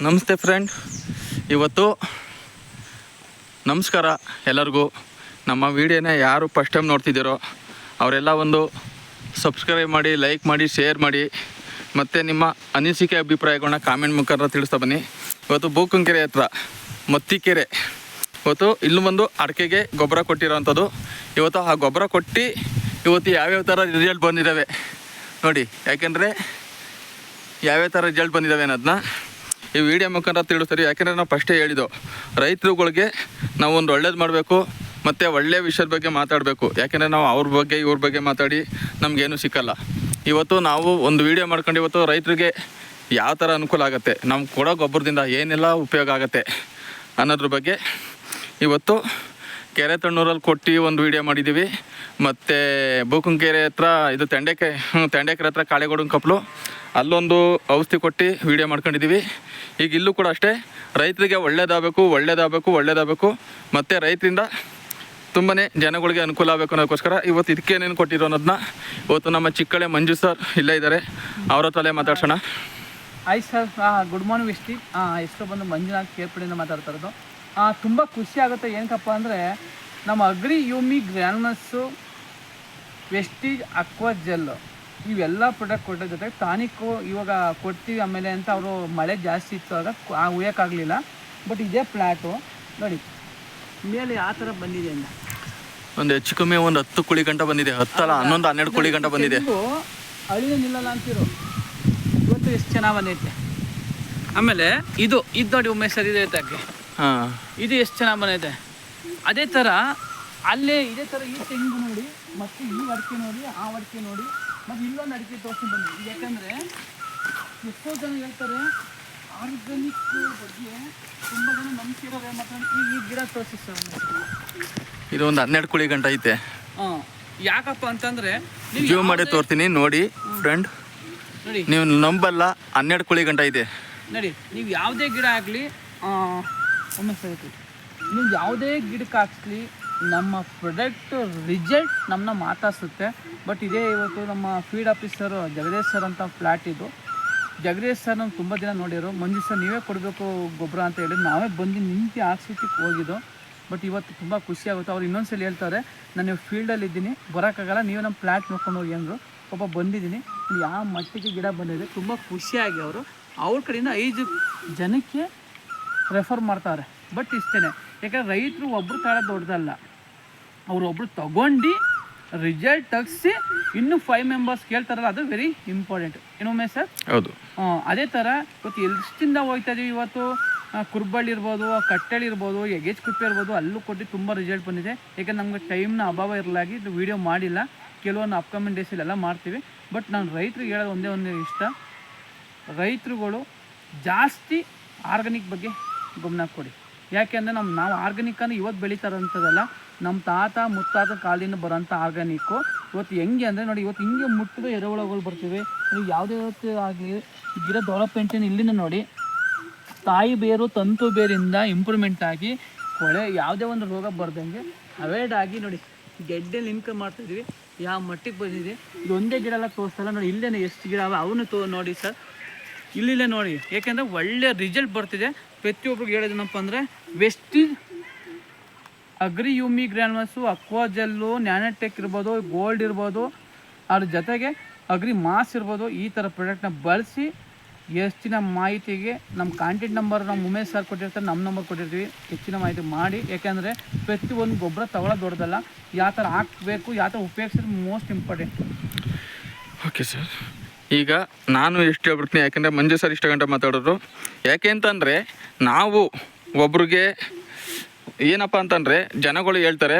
ನಮಸ್ತೆ ಫ್ರೆಂಡ್, ಇವತ್ತು ನಮಸ್ಕಾರ ಎಲ್ಲರಿಗೂ. ನಮ್ಮ ವಿಡಿಯೋನ ಯಾರು ಫಸ್ಟ್ ಟೈಮ್ ನೋಡ್ತಿದ್ದೀರೋ ಅವರೆಲ್ಲ ಒಂದು ಸಬ್ಸ್ಕ್ರೈಬ್ ಮಾಡಿ, ಲೈಕ್ ಮಾಡಿ, ಶೇರ್ ಮಾಡಿ, ಮತ್ತು ನಿಮ್ಮ ಅನಿಸಿಕೆ ಅಭಿಪ್ರಾಯಗಳನ್ನ ಕಾಮೆಂಟ್ ಮುಖಾಂತರ ತಿಳಿಸ್ತಾ ಬನ್ನಿ. ಇವತ್ತು ಬೂಕಂಕೆರೆ ಹತ್ರ ಮತ್ತಿಕೆರೆ, ಇವತ್ತು ಇಲ್ಲಿ ಬಂದು ಅಡಿಕೆಗೆ ಗೊಬ್ಬರ ಕೊಟ್ಟಿರೋವಂಥದ್ದು. ಇವತ್ತು ಆ ಗೊಬ್ಬರ ಕೊಟ್ಟು ಇವತ್ತು ಯಾವ್ಯಾವ ಥರ ರಿಸಲ್ಟ್ ಬಂದಿದ್ದಾವೆ ನೋಡಿ. ಯಾಕೆಂದರೆ ಯಾವ್ಯಾವ ಥರ ರಿಸಲ್ಟ್ ಬಂದಿದ್ದಾವೆ ಅನ್ನೋದನ್ನ ಈ ವಿಡಿಯೋ ಮುಖಾಂತರ ತಿಳಿಸ್ತಾರೆ. ಯಾಕೆಂದರೆ ನಾವು ಫಸ್ಟೇ ಹೇಳಿದ್ದು, ರೈತರುಗಳಿಗೆ ನಾವು ಒಂದು ಒಳ್ಳೇದು ಮಾಡಬೇಕು ಮತ್ತು ಒಳ್ಳೆಯ ವಿಷಯದ ಬಗ್ಗೆ ಮಾತಾಡಬೇಕು. ಯಾಕೆಂದರೆ ನಾವು ಅವ್ರ ಬಗ್ಗೆ ಇವ್ರ ಬಗ್ಗೆ ಮಾತಾಡಿ ನಮಗೇನು ಸಿಕ್ಕಲ್ಲ. ಇವತ್ತು ನಾವು ಒಂದು ವಿಡಿಯೋ ಮಾಡ್ಕೊಂಡು ಇವತ್ತು ರೈತರಿಗೆ ಯಾವ ಥರ ಅನುಕೂಲ ಆಗುತ್ತೆ, ನಮ್ಗೆ ಕೊಡೋ ಗೊಬ್ಬರದಿಂದ ಏನೆಲ್ಲ ಉಪಯೋಗ ಆಗುತ್ತೆ ಅನ್ನೋದ್ರ ಬಗ್ಗೆ ಇವತ್ತು ಕೆರೆ ತಣ್ಣೂರಲ್ಲಿ ಕೊಟ್ಟು ಒಂದು ವಿಡಿಯೋ ಮಾಡಿದ್ದೀವಿ. ಮತ್ತು ಬೂಕಂಕೆರೆ ಹತ್ರ ಇದು ತೆಂಡೆಕೆರೆ ಹತ್ರ ಕಾಳೆಗೋಡನ ಕಪ್ಪಲು ಅಲ್ಲೊಂದು ಔಷಧಿ ಕೊಟ್ಟು ವಿಡಿಯೋ ಮಾಡ್ಕೊಂಡಿದ್ದೀವಿ. ಈಗ ಇಲ್ಲೂ ಕೂಡ ಅಷ್ಟೇ, ರೈತರಿಗೆ ಒಳ್ಳೇದಾಗಬೇಕು ಮತ್ತು ರೈತರಿಂದ ತುಂಬಾ ಜನಗಳಿಗೆ ಅನುಕೂಲ ಆಗಬೇಕು ಅನ್ನೋದಕ್ಕೋಸ್ಕರ ಇವತ್ತು ಇದಕ್ಕೇನೇನು ಕೊಟ್ಟಿರೋ ಅನ್ನೋದನ್ನ ಇವತ್ತು ನಮ್ಮ ಚಿಕ್ಕಳೆ ಮಂಜು ಸರ್ ಇಲ್ಲೇ ಇದ್ದಾರೆ, ಅವ್ರ ಹತ್ರಲ್ಲೇ ಮಾತಾಡ್ಸೋಣ. Hi sir, good morning Vestige. ಹೆಸರು ಬಂದು ಮಂಜುನಾಥ್ ಕೇರ್ಪಡಿಯಿಂದ ಮಾತಾಡ್ತಾ ಇರೋದು. ತುಂಬ ಖುಷಿ ಆಗುತ್ತೆ. ಏನಕ್ಕಪ್ಪ ಅಂದರೆ ನಮ್ಮ ಅಗ್ರಿ ಯೂಮಿ ಗ್ರ್ಯಾನ್ಯುಲಸ್ಸು, ವೆಸ್ಟೀಜ್ ಅಕ್ವಾ ಜೆಲ್ ಇವೆಲ್ಲ ಪ್ರಾಡಕ್ಟ್ ಕೊಟ್ಟ ಜೊತೆಗೆ ಟಾನಿಕ್ಕು ಇವಾಗ ಕೊಡ್ತೀವಿ ಆಮೇಲೆ ಅಂತ ಅವರು ಮಳೆ ಜಾಸ್ತಿ ಇತ್ತು ಆಗ ಉಯ್ಯೋಕ್ಕಾಗಲಿಲ್ಲ. ಬಟ್ ಇದೇ ಪ್ಲ್ಯಾಟು ನೋಡಿ ಮೇಲೆ ಯಾವ ಥರ ಬಂದಿದೆ ಅಂತ ಒಂದು ಹೆಚ್ಚು ಕಮ್ಮಿ ಒಂದು 10 ಕುಳಿ ಗಂಟೆ ಬಂದಿದೆ. 10 ಅಲ್ಲ 11-12 ಕುಳಿ ಗಂಟೆ ಬಂದಿದೆ. ಅಳಿನ ನಿಲ್ಲಲ್ಲ ಅಂತಿರು. ಇವತ್ತು ಎಷ್ಟು ಚೆನ್ನಾಗಿ ಬಂದೈತೆ. ಆಮೇಲೆ ಇದು ನೋಡಿ ಉಮೇಶ್ ಸರ್ ಇದೆ ಐತೆ. ಹಾಂ, ಇದು ಎಷ್ಟು ಚೆನ್ನಾಗಿ ಬಂದೈತೆ. ಅದೇ ಥರ ಅಲ್ಲೇ ಇದೇ ಥರ ಈ ತೆಂಗು ನೋಡಿ, ಮತ್ತು ಈ ಅಡಿಕೆ ನೋಡಿ, ಆ ಅಡಿಕೆ ನೋಡಿ, ಮತ್ತು ಇಲ್ಲೊಂದು ಅಡಿಕೆ ತೋರಿಸಿ ಬಂದಿದೆ. ಯಾಕಂದರೆ ಎಷ್ಟೋ ಜನ ಹೇಳ್ತಾರೆ ಆರ್ಗಾನಿಕ್ ಬಗ್ಗೆ ತುಂಬ ಜನ ನಂಬಿಕೆ ಇರೋರು ಮಾತ್ರ ಈ ಗಿಡ ತೋರಿಸಿ ಸರ್. ಇದು ಒಂದು 12 ಕುಳಿ ಗಂಟೆ ಐತೆ. ಯಾಕಪ್ಪ ಅಂತಂದರೆ ಜೀವ ಮಾಡಿ ತೋರ್ತೀನಿ ನೋಡಿ ಫ್ರೆಂಡ್, ನೋಡಿ ನೀವು ನಂಬಲ್ಲ, 12 ಕುಳಿ ಗಂಟೆ ಇದೆ ನೋಡಿ. ನೀವು ಯಾವುದೇ ಗಿಡ ಆಗಲಿ ಒಮ್ಮೆ ಸರಿ, ನೀವು ಯಾವುದೇ ಗಿಡಕ್ಕೆ ಹಾಕ್ಸ್ಲಿ ನಮ್ಮ ಪ್ರಾಡಕ್ಟ್ ರಿಸಲ್ಟ್ ನಮ್ಮನ್ನ ಮಾತಾಡ್ಸುತ್ತೆ. ಬಟ್ ಇದೇ ಇವತ್ತು ನಮ್ಮ ಫೀಡ್ ಆಫೀಸರು ಜಗದೀಶ್ ಸರ್ ಅಂತ ಫ್ಲ್ಯಾಟ್ ಇದು. ಜಗದೀಶ್ ಸರ್ ನಾವು ತುಂಬ ದಿನ ನೋಡಿರೋ, ಮಂಜು ಸರ್ ನೀವೇ ಕೊಡಬೇಕು ಗೊಬ್ಬರ ಅಂತ ಹೇಳಿ ನಾವೇ ಬಂದು ನಿಂತು ಹಾಕ್ಸ್ಬಿಟ್ಟು ಹೋಗಿದ್ದು. ಬಟ್ ಇವತ್ತು ತುಂಬ ಖುಷಿ ಆಗುತ್ತೆ. ಅವ್ರು ಇನ್ನೊಂದ್ಸಲ ಹೇಳ್ತಾರೆ, ನಾನು ಫೀಲ್ಡಲ್ಲಿ ಇದ್ದೀನಿ, ಬರೋಕ್ಕಾಗಲ್ಲ, ನೀವು ನಮ್ಮ ಫ್ಲ್ಯಾಟ್ ನೋಡ್ಕೊಂಡು ಹೋಗಿ ಅಂದರು. ಪಾಪ ಬಂದಿದ್ದೀನಿ, ಯಾವ ಮಟ್ಟಿಗೆ ಗಿಡ ಬಂದಿದೆ. ತುಂಬ ಖುಷಿಯಾಗಿ ಅವರು ಅವ್ರ ಕಡೆಯಿಂದ 5 ಜನಕ್ಕೆ ರೆಫರ್ ಮಾಡ್ತಾರೆ. ಬಟ್ ಇಷ್ಟೇ, ಯಾಕಂದರೆ ರೈತರು ಒಬ್ಬರು ತಾಳ ದೊಡ್ಡದಲ್ಲ, ಅವರೊಬ್ಬರು ತಗೊಂಡು ರಿಸಲ್ಟ್ ತೆಗ್ಸಿ ಇನ್ನೂ 5 ಮೆಂಬರ್ಸ್ ಕೇಳ್ತಾರಲ್ಲ, ಅದು ವೆರಿ ಇಂಪಾರ್ಟೆಂಟ್. ಇನ್ನೊಮ್ಮೆ ಸರ್ ಹೌದು. ಅದೇ ಥರ ಇವತ್ತು ಎಷ್ಟಿಂದ ಹೋಗ್ತಾ ಇದೀವಿ. ಇವತ್ತು ಕುರ್ಬಳ್ಳಿ ಇರ್ಬೋದು, ಕಟ್ಟೆಳಿ ಇರ್ಬೋದು, ಎಗೇಜ್ ಕುಪ್ಪೆ ಇರ್ಬೋದು, ಅಲ್ಲೂ ಕೊಟ್ಟು ತುಂಬ ರಿಸಲ್ಟ್ ಬಂದಿದೆ. ಯಾಕಂದ್ರೆ ನಮ್ಗೆ ಟೈಮ್ನ ಅಭಾವ ಇರಲಾಗಿ ಇದು ವೀಡಿಯೋ ಮಾಡಿಲ್ಲ. ಕೆಲವೊಂದು ಅಪ್ಕಮಿಂಗ್ ಡೇಸಲ್ಲೆಲ್ಲ ಮಾಡ್ತೀವಿ. ಬಟ್ ನಾನು ರೈತರಿಗೆ ಹೇಳೋದು ಒಂದೇ ಒಂದು ಇಷ್ಟ, ರೈತರುಗಳು ಜಾಸ್ತಿ ಆರ್ಗಾನಿಕ್ ಬಗ್ಗೆ ಗಮನ ಕೊಡಿ. ಯಾಕೆಂದರೆ ನಾವು ಆರ್ಗಾನಿಕ್ ಅಂದರೆ ಇವತ್ತು ಬೆಳೀತಾರಂಥದ್ದಲ್ಲ, ನಮ್ಮ ತಾತ ಮುತ್ತಾತ ಕಾಲದಿಂದ ಬರೋಂಥ ಆರ್ಗಾನಿಕ್ಕು. ಇವತ್ತು ಹೆಂಗೆ ಅಂದರೆ ನೋಡಿ, ಇವತ್ತು ಹಿಂಗೆ ಮುಟ್ಟಿದ ಎರೆಹುಳಗಳು ಬರ್ತೀವಿ. ನೀವು ಯಾವುದೇ ಆಗಲಿ ಗಿಡ ಡೆವಲಪ್ಮೆಂಟಿನ ಇಲ್ಲಿಂದ ನೋಡಿ, ತಾಯಿ ಬೇರು ತಂತು ಬೇರಿಂದ ಇಂಪ್ರೂವ್ಮೆಂಟ್ ಆಗಿ ಕೊಳೆ ಯಾವುದೇ ಒಂದು ರೋಗ ಬರ್ದಂಗೆ ಅವಾಯ್ಡ್ ಆಗಿ ನೋಡಿ ಗೆಡ್ಡೆಲ್ಲಿ ಇನ್ಕಮ್ ಮಾಡ್ತಾಯಿದ್ವಿ. ಯಾವ ಮಟ್ಟಿಗೆ ಬಂದಿದೆ. ಇದು ಒಂದೇ ಗಿಡ ಎಲ್ಲ ತೋರಿಸ್ತಲ್ಲ ನೋಡಿ, ಇಲ್ಲೇ ಎಷ್ಟು ಗಿಡ ಅವ ಅವನು ನೋಡಿ ಸರ್, ಇಲ್ಲಿಲ್ಲೇ ನೋಡಿ. ಏಕೆಂದರೆ ಒಳ್ಳೆ ರಿಸಲ್ಟ್ ಬರ್ತಿದೆ. ಪ್ರತಿಯೊಬ್ರಿಗೆ ಹೇಳೋದೇನಪ್ಪ ಅಂದರೆ ವೆಸ್ಟೀಜ್ ಅಗ್ರಿ ಯೂಮಿ ಗ್ರ್ಯಾನ್ಯುಲಸ್ಸು, ಅಕ್ವಾ ಜೆಲ್ಲು, ನ್ಯಾನೋಟೆಕ್ ಇರ್ಬೋದು, ಗೋಲ್ಡ್ ಇರ್ಬೋದು, ಅದ್ರ ಜೊತೆಗೆ ಅಗ್ರಿ ಮಾಸ್ ಇರ್ಬೋದು, ಈ ಥರ ಪ್ರಾಡಕ್ಟ್ನ ಬಳಸಿ ಹೆಚ್ಚಿನ ಮಾಹಿತಿಗೆ ನಮ್ಮ ಕಾಂಟ್ಯಾಕ್ಟ್ ನಂಬರ್ ನಮ್ಮ ಉಮೇಶ್ ಸರ್ ಕೊಟ್ಟಿರ್ತಾರೆ, ನಮ್ಮ ನಂಬರ್ ಕೊಟ್ಟಿರ್ತೀವಿ. ಹೆಚ್ಚಿನ ಮಾಹಿತಿ ಮಾಡಿ. ಯಾಕೆಂದರೆ ಪ್ರತಿಯೊಂದು ಗೊಬ್ಬರ ತಗೊಳ್ಳೋದು ದೊಡ್ಡದಲ್ಲ, ಯಾವ ಥರ ಹಾಕಬೇಕು, ಯಾವ ಥರ ಉಪಯೋಗಿಸೋದು ಮೋಸ್ಟ್ ಇಂಪಾರ್ಟೆಂಟ್. ಓಕೆ ಸರ್, ಈಗ ನಾನು ಎಷ್ಟು ಹೇಳ್ಬಿಡ್ತೀನಿ. ಯಾಕೆಂದರೆ ಮಂಜು ಸರ್ ಇಷ್ಟು ಗಂಟೆ ಮಾತಾಡೋರು. ಯಾಕೆ ಅಂತಂದರೆ ನಾವು ಒಬ್ರಿಗೆ ಏನಪ್ಪ ಅಂತಂದರೆ ಜನಗಳು ಹೇಳ್ತಾರೆ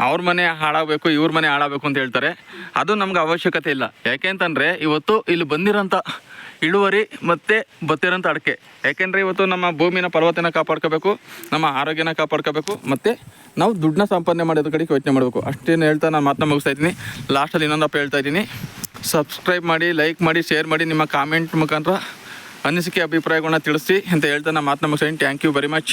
ಅವ್ರ ಮನೆ ಹಾಳಾಗಬೇಕು, ಇವ್ರ ಮನೆ ಹಾಳಾಗಬೇಕು ಅಂತ ಹೇಳ್ತಾರೆ. ಅದು ನಮ್ಗೆ ಅವಶ್ಯಕತೆ ಇಲ್ಲ. ಯಾಕೆ ಅಂತಂದರೆ ಇವತ್ತು ಇಲ್ಲಿ ಬಂದಿರೋಂಥ ಇಳುವರಿ ಮತ್ತು ಬತ್ತಿರೋಂಥ ಅಡಿಕೆ. ಯಾಕೆಂದರೆ ಇವತ್ತು ನಮ್ಮ ಭೂಮಿನ ಫಲವತ್ತತೆನ ಕಾಪಾಡ್ಕೋಬೇಕು, ನಮ್ಮ ಆರೋಗ್ಯನ ಕಾಪಾಡ್ಕೋಬೇಕು, ಮತ್ತು ನಾವು ದುಡ್ಡನ್ನ ಸಂಪಾದನೆ ಮಾಡೋದ್ರ ಕಡೆಗೆ ಯೋಚನೆ ಮಾಡಬೇಕು. ಅಷ್ಟೇನು ಹೇಳ್ತಾ ನಾನು ಮಾತನ್ನ ಮುಗಿಸ್ತಾ ಇದ್ದೀನಿ. ಲಾಸ್ಟಲ್ಲಿ ಇನ್ನೊಂದಪ್ಪ ಹೇಳ್ತಾ ಇದ್ದೀನಿ, ಸಬ್ಸ್ಕ್ರೈಬ್ ಮಾಡಿ, ಲೈಕ್ ಮಾಡಿ, ಶೇರ್ ಮಾಡಿ, ನಿಮ್ಮ ಕಾಮೆಂಟ್ ಮುಖಾಂತರ ಅನಿಸಿಕೆ ಅಭಿಪ್ರಾಯಗಳನ್ನ ತಿಳಿಸಿ ಅಂತ ಹೇಳ್ತಾ ನಾನು ಮಾತನ್ನ ಮುಗಿಸ್ತೀನಿ. Thank you very much.